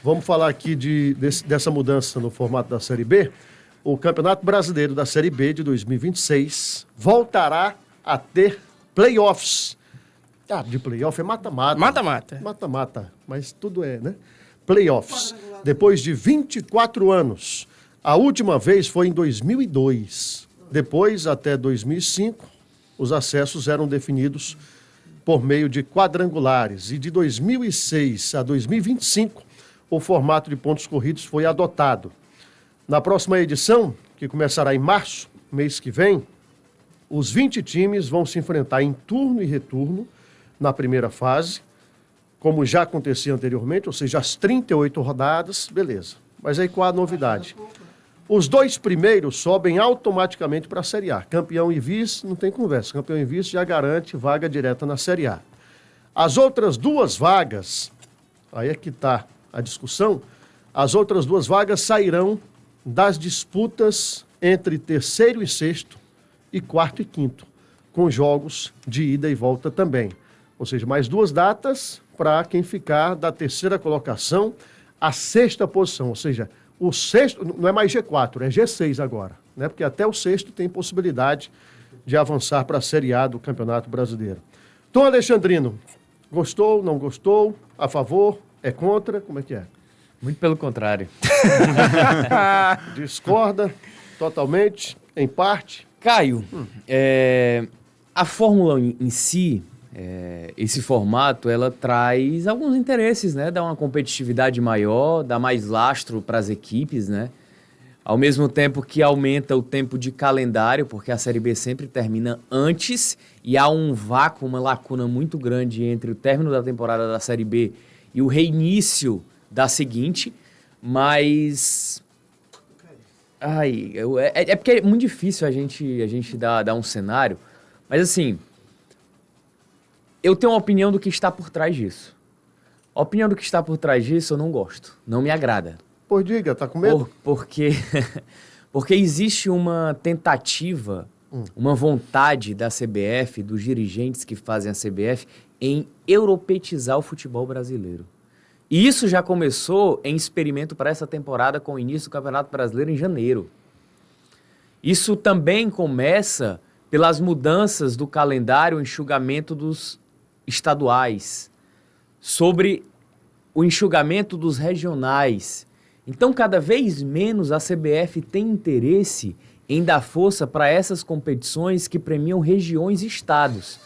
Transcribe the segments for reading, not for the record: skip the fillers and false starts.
Vamos falar aqui dessa mudança no formato da Série B. O Campeonato Brasileiro da Série B de 2026 voltará a ter playoffs. De playoff é mata-mata. Mata-mata. Mata-mata, mas tudo é, né? Playoffs. Depois de 24 anos. A última vez foi em 2002. Depois, até 2005, os acessos eram definidos por meio de quadrangulares. E de 2006 a 2025, o formato de pontos corridos foi adotado. Na próxima edição, que começará em março, mês que vem, os 20 times vão se enfrentar em turno e retorno na primeira fase, como já acontecia anteriormente, ou seja, as 38 rodadas, beleza. Mas aí qual a novidade? Os 2 primeiros sobem automaticamente para a Série A. Campeão e vice, não tem conversa. Campeão e vice já garante vaga direta na Série A. As outras 2 vagas, aí é que está a discussão, as outras 2 vagas sairão das disputas entre terceiro e sexto e quarto e quinto, com jogos de ida e volta também. Ou seja, mais 2 datas para quem ficar da terceira colocação à sexta posição, ou seja, o sexto, não é mais G4, é G6 agora, né? Porque até o sexto tem possibilidade de avançar para a Série A do Campeonato Brasileiro. Tom Alexandrino, gostou, não gostou, a favor, é contra, como é que é? Muito pelo contrário. Discorda totalmente, em parte? Caio, a fórmula em si, esse formato, ela traz alguns interesses, né? Dá uma competitividade maior, dá mais lastro para as equipes, né? Ao mesmo tempo que aumenta o tempo de calendário, porque a Série B sempre termina antes e há um vácuo, uma lacuna muito grande entre o término da temporada da Série B e o reinício da seguinte, mas... É porque é muito difícil a gente dar um cenário, mas assim... Eu tenho uma opinião do que está por trás disso. A opinião do que está por trás disso eu não gosto, não me agrada. Pois diga, tá com medo? Porque existe uma tentativa, uma vontade da CBF, dos dirigentes que fazem a CBF, em europeizar o futebol brasileiro. E isso já começou em experimento para essa temporada com o início do Campeonato Brasileiro em janeiro. Isso também começa pelas mudanças do calendário, o enxugamento dos estaduais, sobre o enxugamento dos regionais. Então, cada vez menos a CBF tem interesse em dar força para essas competições que premiam regiões e estados.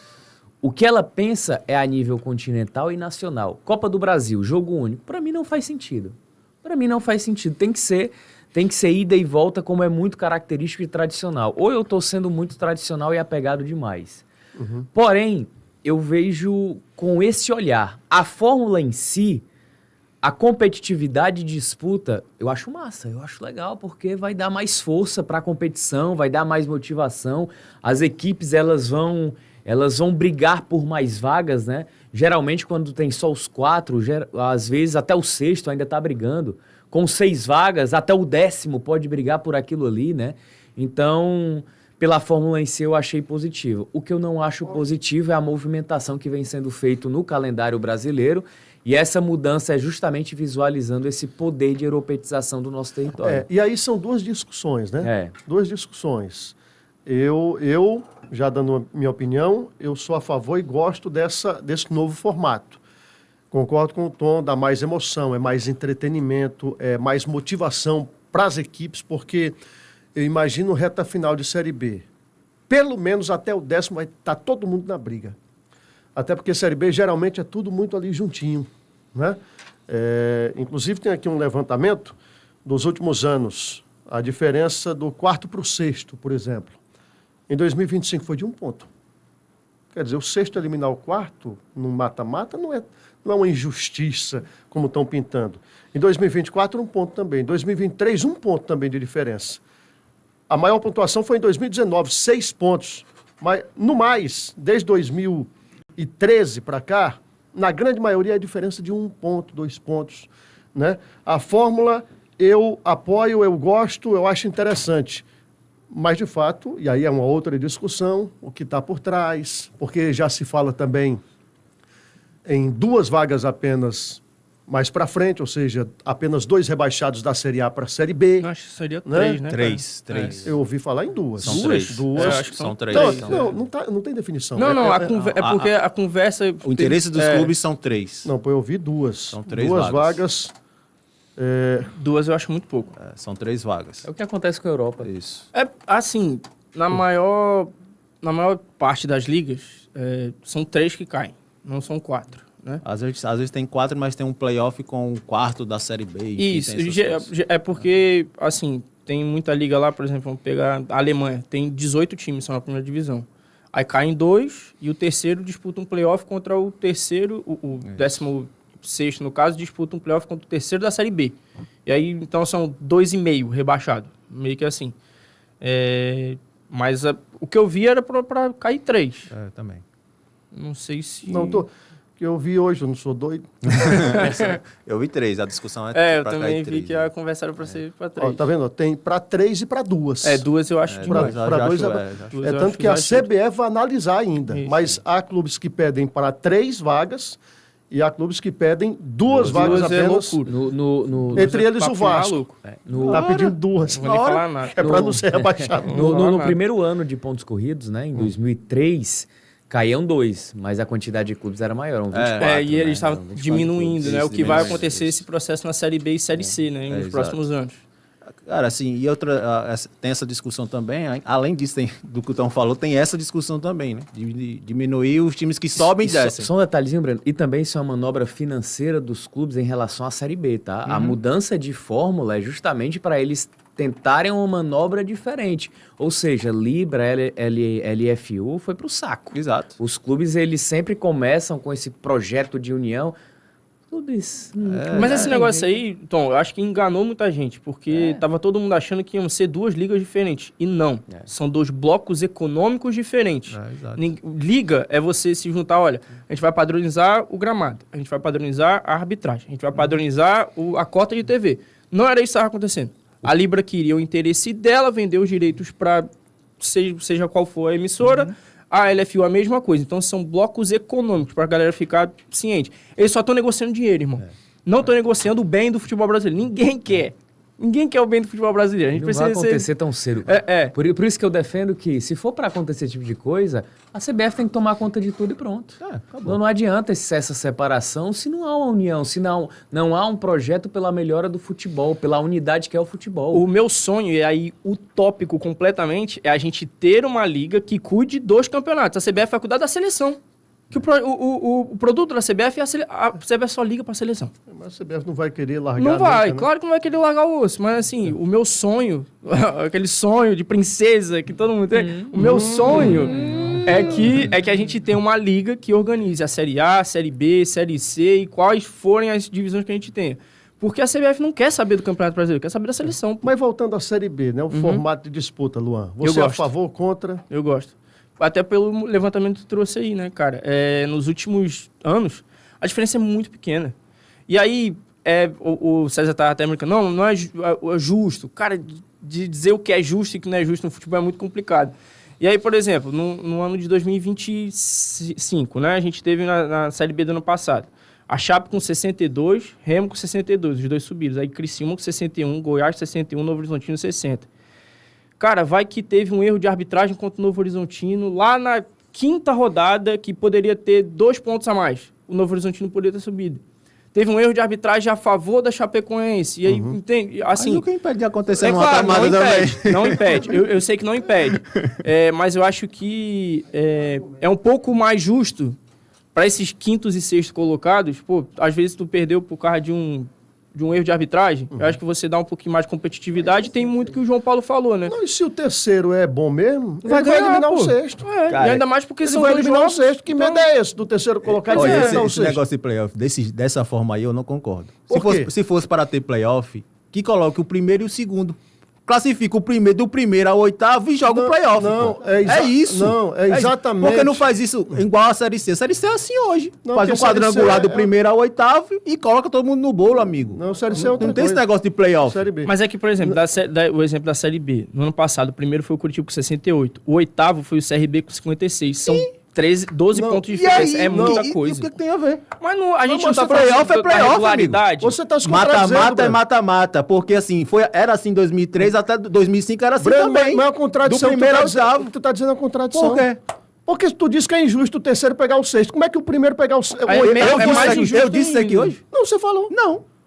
O que ela pensa é a nível continental e nacional. Copa do Brasil, jogo único, para mim não faz sentido. Para mim não faz sentido. Tem que ser ida e volta, como é muito característico e tradicional. Ou eu estou sendo muito tradicional e apegado demais. Porém, eu vejo com esse olhar. A fórmula em si, a competitividade e disputa, eu acho massa, eu acho legal, porque vai dar mais força para a competição, vai dar mais motivação. As equipes, elas vão brigar por mais vagas, né? Geralmente, quando tem só os 4, às vezes até o sexto ainda está brigando. Com 6 vagas, até o 10º pode brigar por aquilo ali, né? Então, pela fórmula em si, eu achei positivo. O que eu não acho positivo é a movimentação que vem sendo feita no calendário brasileiro, e essa mudança é justamente visualizando esse poder de europeização do nosso território. E aí são 2 discussões, né? 2 discussões. Eu, já dando a minha opinião, eu sou a favor e gosto desse novo formato. Concordo com o Tom, dá mais emoção, é mais entretenimento, é mais motivação para as equipes, porque eu imagino reta final de Série B. Pelo menos até o 10º vai estar todo mundo na briga. Até porque Série B geralmente é tudo muito ali juntinho, né? Inclusive tem aqui um levantamento dos últimos anos, a diferença do 4º para o 6º, por exemplo. Em 2025 foi de 1 ponto. Quer dizer, o 6º eliminar o 4º no mata-mata não é uma injustiça como estão pintando. Em 2024, 1 ponto também. Em 2023, 1 ponto também de diferença. A maior pontuação foi em 2019, 6 pontos. Mas, no mais, desde 2013 para cá, na grande maioria é a diferença de 1 ponto, 2 pontos, né? A fórmula eu apoio, eu gosto, eu acho interessante. Mas, de fato, e aí é uma outra discussão, o que está por trás, porque já se fala também em 2 vagas apenas mais para frente, ou seja, apenas 2 rebaixados da Série A para a Série B. Acho que seria Né? 3, né? Três. Eu ouvi falar em 2. São 3. Duas. Eu acho que São 3. Não tem definição. Não, É- porque a conversa... O interesse dos clubes são 3. Não, pô, eu ouvi 2. São 3 duas vagas. vagas. 2 eu acho muito pouco. São 3 vagas. É o que acontece com a Europa. Isso. É, assim, na maior parte das ligas, são 3 que caem, não são 4, né? Às vezes tem 4, mas tem um playoff com o quarto da Série B. Enfim, Isso, tem essas coisas. é porque, assim, tem muita liga lá, por exemplo, vamos pegar a Alemanha, tem 18 times só na primeira divisão. Aí caem 2 e o terceiro disputa um playoff contra o terceiro, o 16º, no caso, disputa um playoff contra o terceiro da Série B. E aí, então, são 2,5 rebaixado, meio que assim. Mas o que eu vi era pra cair 3. Também. Não sei se... Não, que eu vi hoje, eu não sou doido. Eu vi 3, a discussão é eu pra também cair vi 3, que né? a conversa era pra ser pra 3. Ó, tá vendo? Tem para 3 e para 2. 2 eu acho demais. Pra dois acho, é- já acho. Duas É eu tanto acho que a exagero. CBF vai analisar ainda. Isso. Mas há clubes que pedem para 3 vagas e há clubes que pedem 2 vagas Duas é apenas. loucura. Entre eles o Papo Vasco. maluco. Tá pedindo 2. Não vou nem falar nada. É para não ser rebaixado. Não vou falar No nada. primeiro ano de pontos corridos, né, em 2003, caíam 2, mas a quantidade de clubes era maior, 24. E eles né? estavam Eram 24 diminuindo, clubes. né? Isso, O que vai diminuindo, acontecer isso. esse processo na Série B e Série C, né? Nos exato. próximos anos. Cara, assim, e outra, tem essa discussão também, além disso, do que o Tom falou, tem essa discussão também, né? De diminuir os times que sobem e descem. Só um detalhezinho, Breno. E também isso é uma manobra financeira dos clubes em relação à Série B, tá? A mudança de fórmula é justamente para eles tentarem uma manobra diferente. Ou seja, Libra, LFU foi pro saco. Exato. Os clubes, eles sempre começam com esse projeto de união. Tudo isso. Mas esse negócio aí, Tom, eu acho que enganou muita gente, porque tava todo mundo achando que iam ser 2 ligas diferentes. E não. São 2 blocos econômicos diferentes. Exato. Liga é você se juntar, olha, a gente vai padronizar o gramado, a gente vai padronizar a arbitragem, a gente vai padronizar a cota de TV. Não era isso que estava acontecendo. A Libra queria o interesse dela, vender os direitos para seja qual for a emissora. A LFU a mesma coisa. Então são blocos econômicos para a galera ficar ciente. Eles só estão negociando dinheiro, irmão. Não estão negociando o bem do futebol brasileiro. Ninguém quer. Ninguém quer o bem do futebol brasileiro. A gente Não precisa vai acontecer tão cedo. Por isso que eu defendo que, se for para acontecer esse tipo de coisa, a CBF tem que tomar conta de tudo e pronto. Não adianta essa separação se não há uma união, se não há um projeto pela melhora do futebol, pela unidade que é o futebol. O meu sonho, e aí utópico completamente, é a gente ter uma liga que cuide dos campeonatos. A CBF vai cuidar da seleção. Que o produto da CBF, a CBF só liga pra seleção. Mas a CBF não vai querer largar. Não vai, nunca, né? claro que não vai querer largar o osso, mas assim, o meu sonho, aquele sonho de princesa que todo mundo tem, o meu sonho é que a gente tenha uma liga que organize a Série A, Série B, Série C e quais forem as divisões que a gente tenha. Porque a CBF não quer saber do Campeonato Brasileiro, quer saber da seleção. Mas voltando à Série B, né? O formato de disputa, Luan. Você é a gosto. favor ou contra? Eu gosto. Até pelo levantamento que tu trouxe aí, né, cara? Nos últimos anos, a diferença é muito pequena. E aí, o César tá até brincando, não é justo. Cara, de dizer o que é justo e o que não é justo no futebol é muito complicado. E aí, por exemplo, no ano de 2025, né, a gente teve na Série B do ano passado, a Chape com 62, Remo com 62, os dois subidos. Aí Criciúma com 61, Goiás 61, Novo Horizontino 60. Cara, vai que teve um erro de arbitragem contra o Novo Horizontino lá na 5ª rodada, que poderia ter 2 pontos a mais. O Novo Horizontino poderia ter subido. Teve um erro de arbitragem a favor da Chapecoense. E aí, entende? Assim, Mas o que impede de acontecer é numa claro, não camada também? impede, não impede. Eu sei que não impede. Mas eu acho que é um pouco mais justo para esses 5º e 6º colocados. Pô, às vezes tu perdeu por causa de um erro de arbitragem. Eu acho que você dá um pouquinho mais de competitividade. Tem muito que o João Paulo falou, né? Não, e se o terceiro é bom mesmo, Vai ele vai ganhar, eliminar pô. o sexto. E Cara, ainda mais porque Ele são vai 2 eliminar o jogos. sexto. Que medo é esse do terceiro colocado? Olha, Vai esse, eliminar o esse sexto. negócio de playoff, dessa forma aí, eu não concordo. Por quê? Se fosse para ter playoff, que coloque o primeiro e o segundo. Classifica o primeiro do primeiro ao 8º e joga o playoff. Não, pô. é isso. Não, é exatamente. Por que não faz isso igual a Série C? A Série C é assim hoje. Não, faz um porque a Série quadrangular C do primeiro ao 8º e coloca todo mundo no bolo, amigo. Não, Série C é outra Não tem esse coisa. negócio de playoff. Série B. Mas é que, por exemplo, o exemplo da Série B. No ano passado, o primeiro foi o Curitiba com 68. O 8º foi o CRB com 56. São 12 Não. pontos de E diferença. aí, É muita e coisa. o que tem a ver? Mas não, a gente Mas não tá playoff falando é playoff, da regularidade. Você está se contradizendo, Mata-mata é Breno. mata-mata, porque assim, era assim em 2003, até 2005 era assim Breno, também. mas é uma contradição. Do primeiro ao tu tá oitavo. dizendo, tu tá dizendo uma contradição. Por quê? Porque tu disse que é injusto o terceiro pegar o sexto. Como é que o primeiro pegar o sexto? Aí é mais injusto Eu disse isso aqui ainda. hoje? Não, você falou.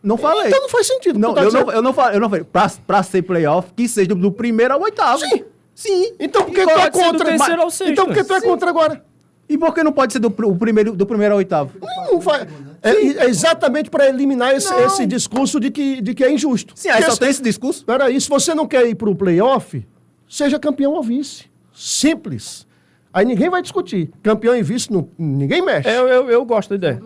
Não falei. Então não faz sentido. o que Não, tu tá eu dizendo. não, eu não falei. Pra ser playoff, que seja do primeiro ao oitavo. Sim. Sim. Então por que E tu é pode ser do contra? terceiro ao sexto. Então por que tu é Sim. contra agora? E por que não pode ser do primeiro ao oitavo? Não faz. É exatamente para eliminar Não. esse discurso de que é injusto. Sim, aí Porque só tem esse discurso. Peraí, se você não quer ir para o playoff, seja campeão ou vice. Simples. Aí ninguém vai discutir. Campeão e vice, ninguém mexe. Eu gosto da ideia.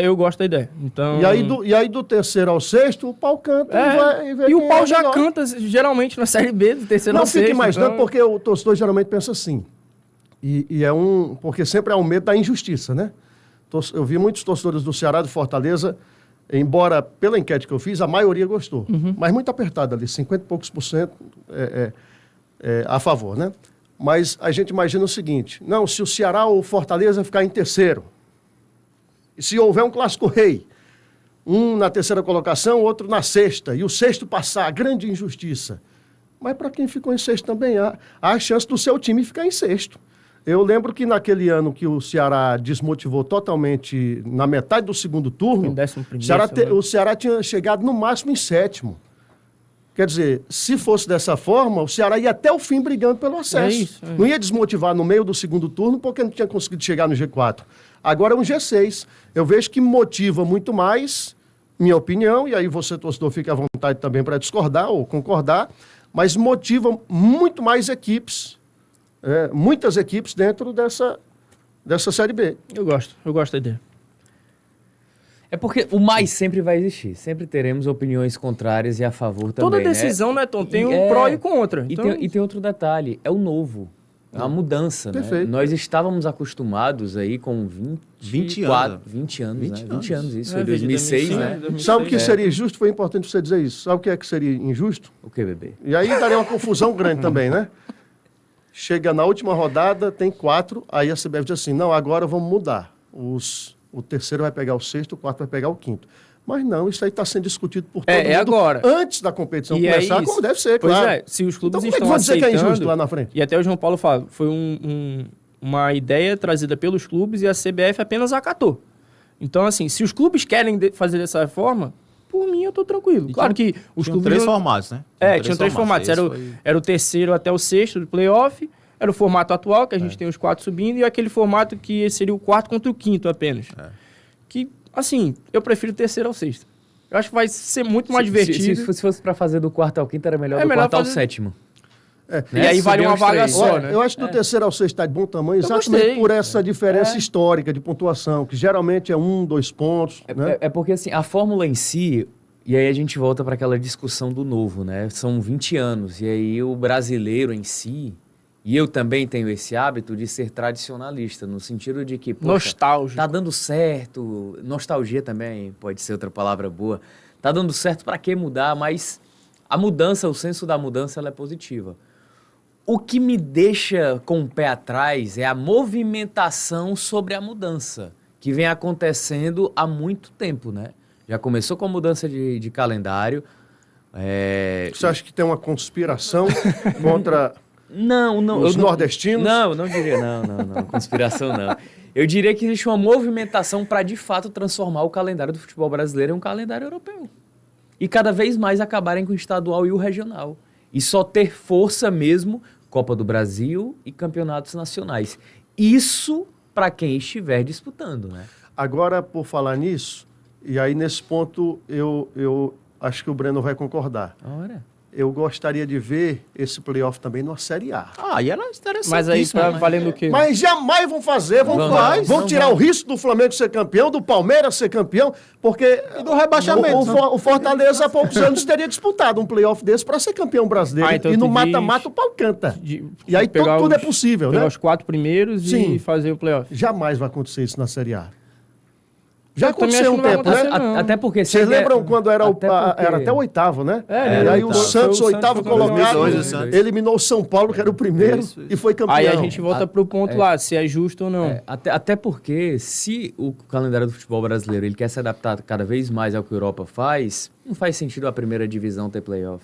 Eu gosto da ideia. Então... E aí do terceiro ao sexto, o pau canta e vê E o quem pau é já melhor. canta, geralmente, na Série B, do terceiro Não ao fique sexto. imaginando, então- porque o torcedor geralmente pensa assim. Porque sempre há um medo da injustiça, né? Eu vi muitos torcedores do Ceará, do Fortaleza, embora pela enquete que eu fiz, a maioria gostou. Mas muito apertada ali, 50 e poucos % a favor, né? Mas a gente imagina o seguinte, não, se o Ceará ou o Fortaleza ficar em terceiro, e se houver um clássico rei, um na terceira colocação, outro na sexta, e o sexto passar, grande injustiça. Mas para quem ficou em sexto também há a chance do seu time ficar em sexto. Eu lembro que naquele ano que o Ceará desmotivou totalmente na metade do segundo turno, Em 11º, o Ceará tinha chegado no máximo em sétimo. Quer dizer, se fosse dessa forma, o Ceará ia até o fim brigando pelo acesso. É. Não ia desmotivar no meio do segundo turno porque não tinha conseguido chegar no G4. Agora é um G6. Eu vejo que motiva muito mais, minha opinião, e aí você, torcedor, fica à vontade também para discordar ou concordar, mas motiva muito mais equipes, muitas equipes dentro dessa Série B. Eu gosto da ideia. É porque o mais sempre vai existir. Sempre teremos opiniões contrárias e a favor também. Toda né? decisão, né, Tom, tem E um pró e contra. E, Então, tem outro detalhe, é o novo. É uma mudança, né? Perfeito. Nós estávamos acostumados aí com 20 anos. 20 20 anos, né? 20 anos, isso. É, Foi 2006, sim, né? 2006. Sabe o que seria injusto? Foi importante você dizer isso. Sabe o que é que seria injusto? O que, bebê? E aí daria uma confusão grande também, né? Chega na última rodada, tem 4, aí a CBF diz assim, não, agora vamos mudar. O terceiro vai pegar o sexto, o quarto vai pegar o quinto. Mas não, isso aí está sendo discutido por todo mundo agora. antes da competição E é começar, isso. como deve ser, Pois claro. é, se os clubes Então como é que estão vão dizer que é aceitando... injusto lá na frente? E até o João Paulo fala, foi uma ideia trazida pelos clubes e a CBF apenas acatou. Então, assim, se os clubes querem fazer dessa forma, por mim eu tô tranquilo. Claro que os Tinham clubes... 3 formatos, né? Tinham 3 formatos. Era o terceiro até o sexto do playoff, era o formato atual, que a gente tem os 4 subindo, e aquele formato que seria o quarto contra o quinto apenas. Que, assim, eu prefiro o terceiro ao sexto. Eu acho que vai ser muito mais divertido. Se fosse pra fazer do quarto ao quinto, era melhor É do melhor quarto ao fazer- sétimo. E aí vale Subir uma os vaga três. só, Olha, né? eu acho que do terceiro ao sexto está de bom tamanho, exatamente gostei. por essa diferença histórica de pontuação, que geralmente é 1, 2 pontos, né? É porque, assim, a fórmula em si... E aí a gente volta para aquela discussão do novo, né? São 20 anos. E aí o brasileiro em si... E eu também tenho esse hábito de ser tradicionalista, no sentido de que... poxa, Nostálgico. tá dando certo. Nostalgia também pode ser outra palavra boa. Tá dando certo, para que mudar? Mas a mudança, o senso da mudança, ela é positiva. O que me deixa com o pé atrás é a movimentação sobre a mudança, que vem acontecendo há muito tempo, né? Já começou com a mudança de calendário. Você acha que tem uma conspiração contra Não, os nordestinos? Não diria, não, conspiração não. Eu diria que existe uma movimentação para, de fato, transformar o calendário do futebol brasileiro em um calendário europeu. E cada vez mais acabarem com o estadual e o regional. E só ter força mesmo, Copa do Brasil e campeonatos nacionais. Isso para quem estiver disputando, né? Agora, por falar nisso, e aí nesse ponto eu acho que o Breno vai concordar. Ora. Eu gostaria de ver esse playoff também numa Série A. E era interessante. Mas aí tá valendo o quê? Mas jamais vão fazer, vão tirar o risco do Flamengo ser campeão, do Palmeiras ser campeão, porque E do rebaixamento. o Fortaleza há poucos anos teria disputado um playoff desse para ser campeão brasileiro. Então E no tu mata-mata o pau canta. De E aí pegar tudo é os- possível, pegar né? os 4 primeiros Sim. e fazer o playoff. Jamais vai acontecer isso na Série A. Já Eu também aconteceu acho um que não vai tempo, acontecer, né? não. Até porque... Vocês se a ideia- lembram quando era, era até o porque- oitavo, né? É, E aí o oitavo. Santos, Foi o oitavo Santos foi campeão. colocado, 2002, o Santos. eliminou o São Paulo, que era o primeiro, Isso. e foi campeão. Aí a gente volta pro ponto lá, se é justo ou não. Até porque, se o calendário do futebol brasileiro ele quer se adaptar cada vez mais ao que a Europa faz, não faz sentido a primeira divisão ter playoff.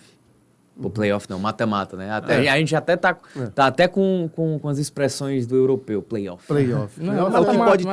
O playoff não, mata-mata, né? A gente até tá até com as expressões do europeu, playoff. Playoff. Não, Mas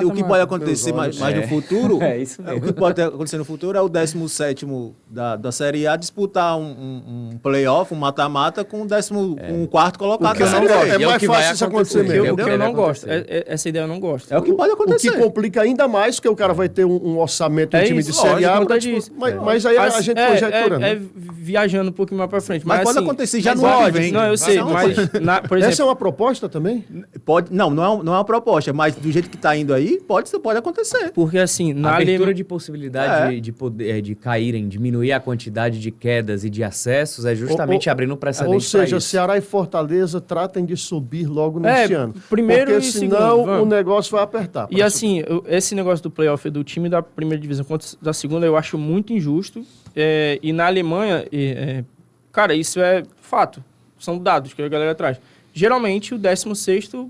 o que pode acontecer Meus mais no futuro... É isso mesmo. O que pode acontecer no futuro é o 17º da Série A disputar um playoff, um mata-mata com o 14º colocado O que eu da não Série gosto. B. É E é o mais que vai fácil isso acontecer acontecer. mesmo. O que eu Deve não gosto, acontecer. essa ideia eu não gosto. É o que pode O que acontecer. complica ainda mais, porque o cara vai ter um orçamento, um É time isso, de Série A. lógico, pra conta disso. Mas aí a gente conjectura, né? Viajando um pouquinho mais pra frente. Mas pode assim, acontecer já mas no ano que pode, vem. Não, eu sei, Não, mas, por exemplo... Essa é uma proposta também? Não é uma proposta, mas do jeito que está indo aí, pode acontecer. Porque assim, A na abertura Alemanha... de possibilidade de caírem, diminuir a quantidade de quedas e de acessos é justamente abrindo um precedente Ou seja, pra isso. Ceará e Fortaleza tratem de subir logo neste ano. primeiro Porque e senão segundo, o vamos. negócio vai apertar. E assim, esse negócio do playoff do time da primeira divisão contra da segunda eu acho muito injusto. E na Alemanha, cara, isso é fato. São dados que a galera traz. Geralmente o 16º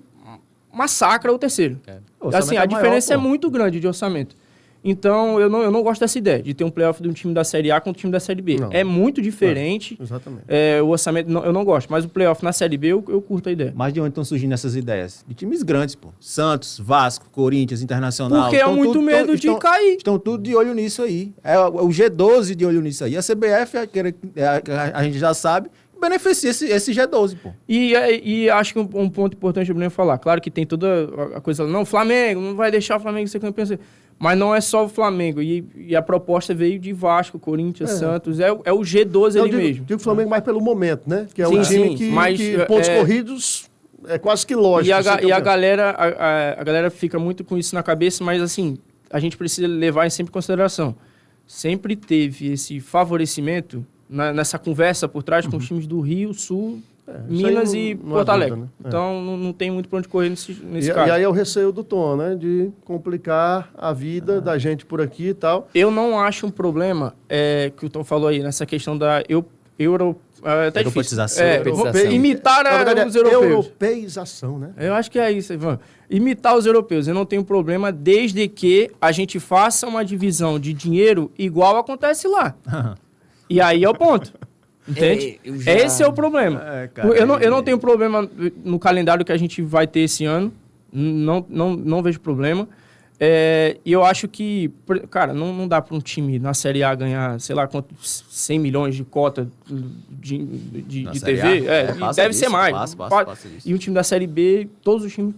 massacra o terceiro. O Assim, orçamento a é diferença maior, é pô. muito grande de orçamento. Então, eu não gosto dessa ideia de ter um playoff de um time da Série A contra o time da Série B. Não. É muito diferente. Exatamente. O orçamento, eu não gosto. Mas o playoff na Série B, eu curto a ideia. Mas de onde estão surgindo essas ideias? De times grandes, pô. Santos, Vasco, Corinthians, Internacional. Porque é Estão muito medo de cair. Estão tudo de olho nisso aí. É o G12 de olho nisso aí. A CBF, a gente já sabe, beneficia esse G12, pô. E acho que um ponto importante eu falar. Claro que tem toda a coisa... Não, Flamengo, não vai deixar o Flamengo ser campeão. Mas não é só o Flamengo. E a proposta veio de Vasco, Corinthians, Santos. É o G12 ali mesmo. Digo Flamengo mais pelo momento, né? Que é Sim, um time sim, que, mas, que pontos corridos é quase que lógico. E a galera fica muito com isso na cabeça, mas assim, a gente precisa levar isso sempre em consideração. Sempre teve esse favorecimento nessa conversa por trás com os times do Rio, Sul, Minas aí e não Porto há Alegre. dúvida, né? Então não tem muito para onde correr nesse E caso. aí é o receio do Tom, né? De complicar a vida da gente por aqui e tal. Eu não acho um problema que o Tom falou aí, nessa questão da até difícil. Europeização. Europeização. Imitar Na verdade, os europeus. europeização, né? Eu acho que é isso, Ivan. Imitar os europeus. Eu não tenho problema desde que a gente faça uma divisão de dinheiro igual acontece lá. E aí é o ponto. Entende? Esse é o problema. cara, eu não tenho problema no calendário que a gente vai ter esse ano. Não vejo problema. E eu acho que, cara, não dá para um time na Série A ganhar, sei lá, quantos 100 milhões de cota de Série TV. A? Passa Deve disso, ser mais. passa disso. E um time da Série B, todos os times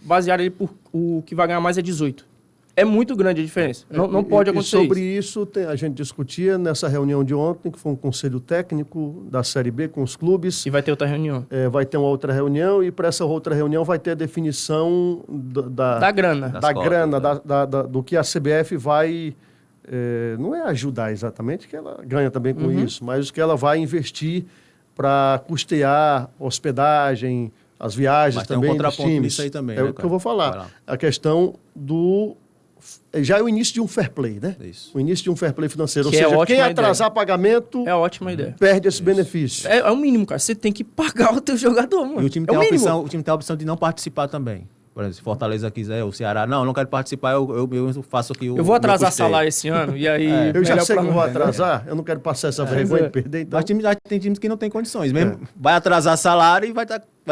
basearam ele por o que vai ganhar mais é 18. É muito grande a diferença. Não pode acontecer sobre isso. a gente discutia nessa reunião de ontem, que foi um conselho técnico da Série B com os clubes. E vai ter outra reunião. Vai ter uma outra reunião e para essa outra reunião vai ter a definição Da grana. da cotas, grana, né? do que a CBF vai... não é ajudar exatamente, que ela ganha também com isso, mas o que ela vai investir para custear hospedagem, as viagens Mas tem um também dos contraponto times. nisso aí também, É né, o que cara? eu vou Vai falar. lá. A questão do... Já é o início de um fair play, né? Isso. O início de um fair play financeiro. Que Ou é seja, ótima quem atrasar pagamento É ótima ideia. perde esse benefício. É o mínimo, cara. Você tem que pagar o teu jogador, mano. E o time, é tem o a mínimo. opção de não participar também. Por exemplo, se Fortaleza quiser, o Ceará, não quero participar, eu faço aqui o Eu vou atrasar meu custeio. salário esse ano e aí... Eu já melhor sei pra que eu vou nós. atrasar, eu não quero passar essa vergonha é. de perder, então... Mas tem times que não têm condições. Mesmo vai atrasar salário e vai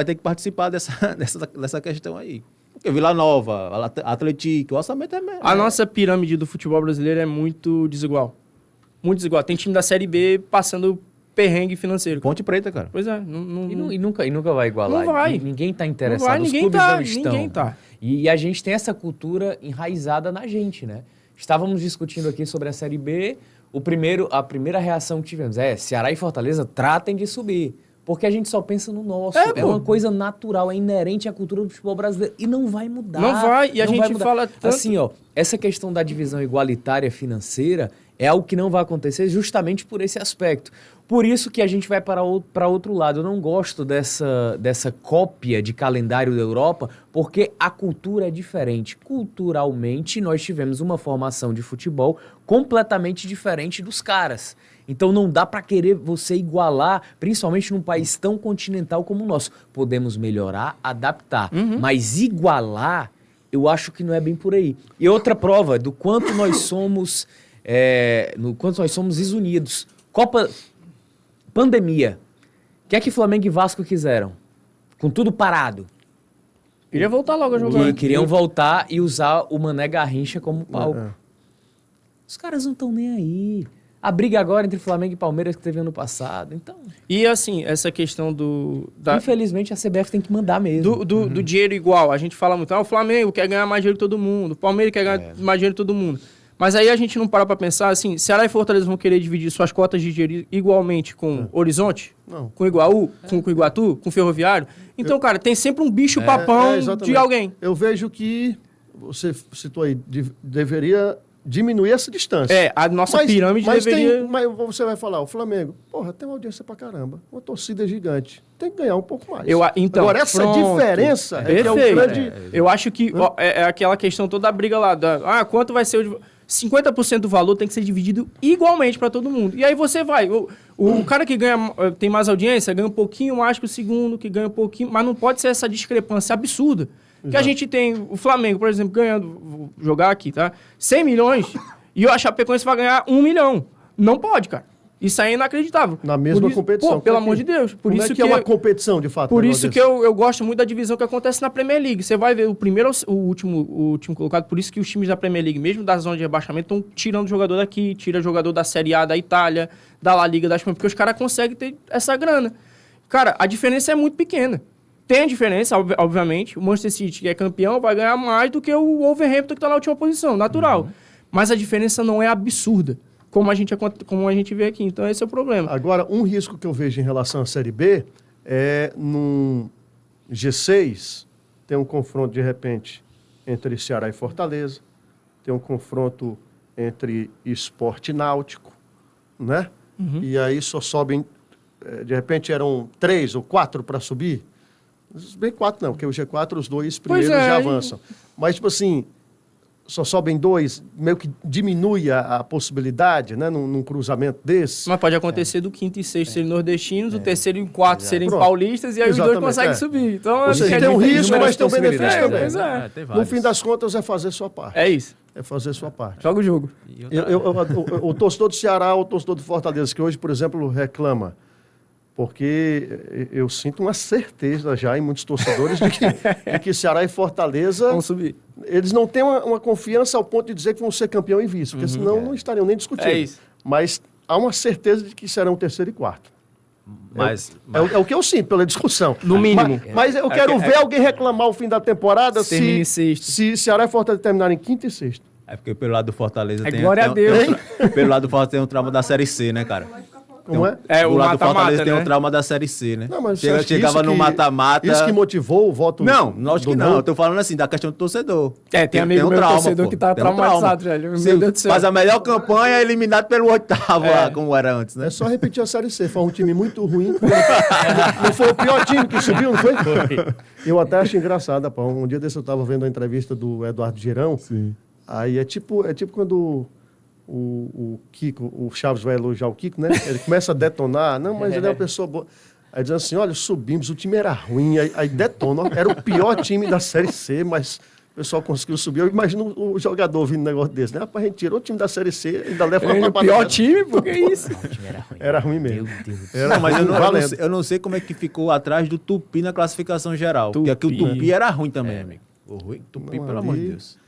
ter que participar dessa questão aí. Porque Vila Nova, Atlético, o orçamento é mesmo. A nossa pirâmide do futebol brasileiro é muito desigual. Muito desigual. Tem time da Série B passando perrengue financeiro. Ponte Preta, cara. Pois é. E nunca vai igualar. Não vai. Ninguém tá interessado. Não vai, Os ninguém clubes tá, não estão. ninguém tá. E a gente tem essa cultura enraizada na gente, né? Estávamos discutindo aqui sobre a Série B. A primeira reação que tivemos Ceará e Fortaleza tratem de subir. Porque a gente só pensa no nosso. É uma coisa natural, é inerente à cultura do futebol brasileiro. E não vai mudar. Não vai. E a não gente vai mudar. fala tanto... Assim, essa questão da divisão igualitária financeira É algo que não vai acontecer justamente por esse aspecto. Por isso que a gente vai para outro lado. Eu não gosto dessa cópia de calendário da Europa, porque a cultura é diferente. Culturalmente, nós tivemos uma formação de futebol completamente diferente dos caras. Então não dá para querer você igualar, principalmente num país tão continental como o nosso. Podemos melhorar, adaptar, mas igualar, eu acho que não é bem por aí. E outra prova do quanto nós somos, no quanto nós somos desunidos. Pandemia. O que é que Flamengo e Vasco quiseram? Com tudo parado. Queria voltar logo a jogar. Queriam voltar e usar o Mané Garrincha como palco. Os caras não estão nem aí. A briga agora entre Flamengo e Palmeiras que teve ano passado, então... E assim, essa questão Infelizmente a CBF tem que mandar mesmo. do dinheiro igual. A gente fala muito, o Flamengo quer ganhar mais dinheiro que todo mundo, o Palmeiras quer ganhar mais dinheiro que todo mundo. Mas aí a gente não para pra pensar assim, Ceará e Fortaleza vão querer dividir suas cotas de dinheiro igualmente com Horizonte? Não. Com Iguaú? Com Iguatu? Com Ferroviário? Então, cara, tem sempre um bicho papão de alguém. Eu vejo que, você citou aí, deveria diminuir essa distância. A nossa pirâmide deveria... Mas você vai falar, o Flamengo, porra, tem uma audiência pra caramba, uma torcida gigante, tem que ganhar um pouco mais. Então, agora, essa diferença é que é o grande... Eu acho que Hã? é aquela questão toda da briga lá, quanto vai ser o... 50% do valor tem que ser dividido igualmente para todo mundo. E aí você vai. O cara que tem mais audiência ganha um pouquinho mais que o segundo, que ganha um pouquinho... Mas não pode ser essa discrepância absurda. Que a gente tem o Flamengo, por exemplo, ganhando... Vou jogar aqui, tá? 100 milhões e o Chapecoense vai ganhar 1 milhão. Não pode, cara. Isso aí é inacreditável. Na mesma competição. Pelo amor de Deus. Por Como isso é que é uma competição, de fato? Por isso que eu gosto muito da divisão que acontece na Premier League. Você vai ver o primeiro o último colocado. Por isso que os times da Premier League, mesmo da zona de rebaixamento, estão tirando jogador daqui, tira jogador da Série A da Itália, da La Liga da Espanha, porque os caras conseguem ter essa grana. Cara, a diferença é muito pequena. Tem a diferença, obviamente. O Manchester City, que é campeão, vai ganhar mais do que o Wolverhampton, que está na última posição, natural. Mas a diferença não é absurda. Como a gente vê aqui. Então, esse é o problema. Agora, um risco que eu vejo em relação à Série B é num G6 tem um confronto, de repente, entre Ceará e Fortaleza, tem um confronto entre Sport e Náutico, né? E aí só sobem, de repente eram 3 ou 4 para subir. Bem 4 não, porque o G4, os 2 primeiros já avançam. Mas, tipo assim, só sobem 2, meio que diminui a possibilidade, né, num cruzamento desse. Mas pode acontecer do quinto e sexto serem nordestinos, o terceiro e o quarto serem paulistas, e aí os dois conseguem subir. Então, ou seja, tem um risco, mas tem um benefício também. No fim das contas, é fazer sua parte. É isso. É fazer sua parte. Joga o jogo. O torcedor do Ceará, o torcedor do Fortaleza, que hoje, por exemplo, reclama, porque eu sinto uma certeza já em muitos torcedores de que Ceará e Fortaleza... Vão subir. Eles não têm uma confiança ao ponto de dizer que vão ser campeão e vice, porque senão não estariam nem discutindo. É isso. Mas há uma certeza de que serão terceiro e quarto. Mas é o que eu sinto pela discussão. No mínimo. Mas eu quero ver alguém reclamar o fim da temporada se Ceará e Fortaleza terminarem quinto e sexto. é porque pelo lado do Fortaleza glória a Deus. Pelo lado do Fortaleza tem um trauma da Série C, né, cara? Como é? O lado do Fortaleza tem né? um trauma da Série C, né? Não, mas você acha que chegava no mata-mata. Isso que motivou o voto? Não, lógico que não. Eu tô falando assim, da questão do torcedor. Tem amigo meu torcedor que tá traumatizado, velho. Meu Deus do céu. Faz a melhor campanha, é eliminado pelo oitavo, lá, como era antes, né? É só repetir a Série C. Foi um time muito ruim. Não foi o pior time que subiu, não foi? Eu até acho engraçado, pô. Um dia desse eu tava vendo a entrevista do Eduardo Girão. Sim. Aí é tipo quando o Kiko, o Chaves vai elogiar o Kiko, né? Ele começa a detonar. Não, mas ele é uma pessoa boa. Aí dizendo assim, olha, subimos, o time era ruim. Aí detona. Era o pior time da Série C, mas o pessoal conseguiu subir. Eu imagino o jogador ouvindo um negócio desse, né? Rapaz, a gente tirou o time da Série C e ainda leva O pior time? Por que isso? O time era ruim. Era ruim mesmo. Meu Deus. Era Não, mas ruim, eu não sei como é que ficou atrás do Tupi na classificação geral. Porque aqui o Tupi era ruim também, amigo. O ruim, Tupi, Não, pelo ali- amor de Deus.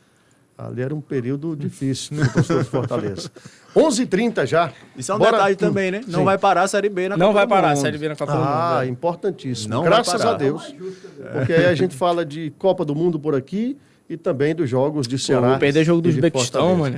Ali era um período difícil no torcedor de Fortaleza. 11h30 já. Isso é um Bora- detalhe também, né? Não Sim. vai parar a Série B na Não Copa vai do parar a Mundo. Série B na Copa do Mundo. Ah, importantíssimo. Não vai Graças parar. a Deus. Porque aí a gente fala de Copa do Mundo por aqui e também dos jogos de Ceará. Perder jogo dos e de Bequistão, Fortaleza. mano.